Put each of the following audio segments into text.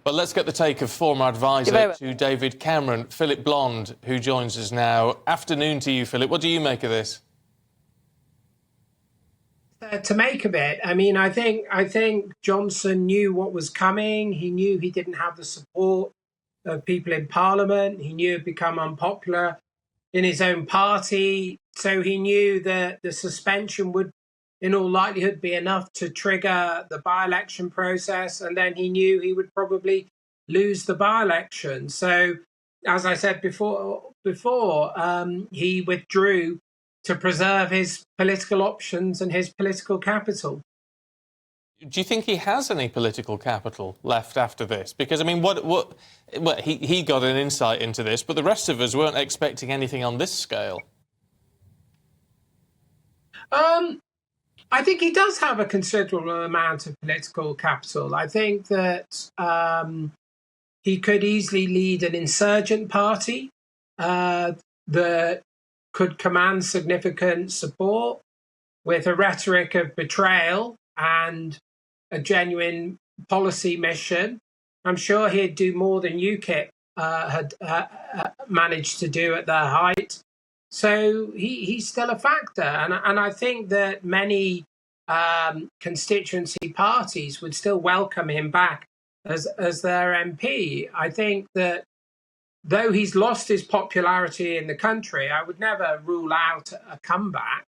But let's get the take of former advisor to David Cameron, Phillip Blond, who joins us now. Afternoon to you, Philip. What do you make of this? To make of it, I mean, I think Johnson knew what was coming. He knew he didn't have the support of people in Parliament. He knew he'd become unpopular in his own party. So he knew that the suspension would, in all likelihood, be enough to trigger the by-election process. And then he knew he would probably lose the by-election. So, as I said before, he withdrew to preserve his political options and his political capital. Do you think he has any political capital left after this? Because, I mean, he got an insight into this, but the rest of us weren't expecting anything on this scale. I think he does have a considerable amount of political capital. I think that he could easily lead an insurgent party that could command significant support with a rhetoric of betrayal and a genuine policy mission. I'm sure he'd do more than UKIP had managed to do at their height. So he's still a factor. And I think that many constituency parties would still welcome him back as their MP. I think that though he's lost his popularity in the country, I would never rule out a comeback.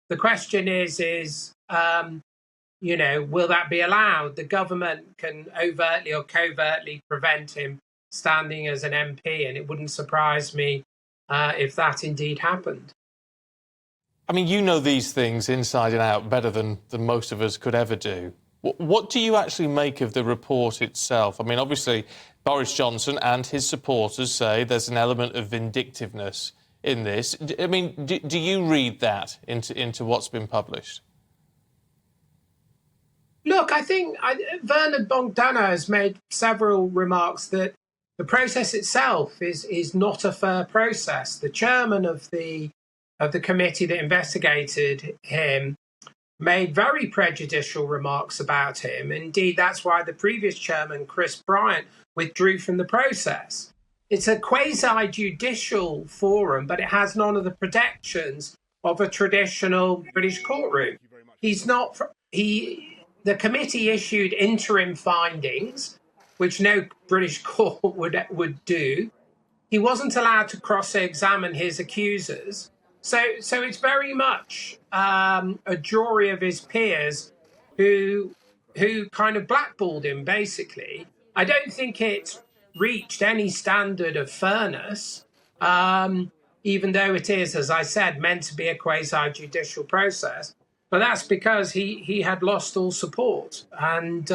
The question is, will that be allowed? The government can overtly or covertly prevent him standing as an MP, and it wouldn't surprise me if that indeed happened. I mean, you know these things inside and out better than most of us could ever do. What do you actually make of the report itself? I mean, obviously, Boris Johnson and his supporters say there's an element of vindictiveness in this. I mean, do you read that into what's been published? Look, I think Bernard Bogdanow has made several remarks that the process itself is not a fair process. The chairman of the committee that investigated him made very prejudicial remarks about him. Indeed, that's why the previous chairman, Chris Bryant, withdrew from the process. It's a quasi-judicial forum, but it has none of the protections of a traditional British courtroom. The committee issued interim findings, which no British court would do. He wasn't allowed to cross-examine his accusers. So it's very much a jury of his peers who kind of blackballed him, basically. I don't think it's reached any standard of fairness, even though it is, as I said, meant to be a quasi-judicial process. But that's because he had lost all support. And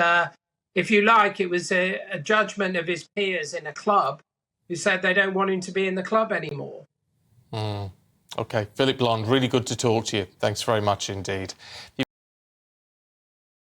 if you like, it was a judgment of his peers in a club who said they don't want him to be in the club anymore. OK, Phillip Blond, really good to talk to you. Thanks very much indeed.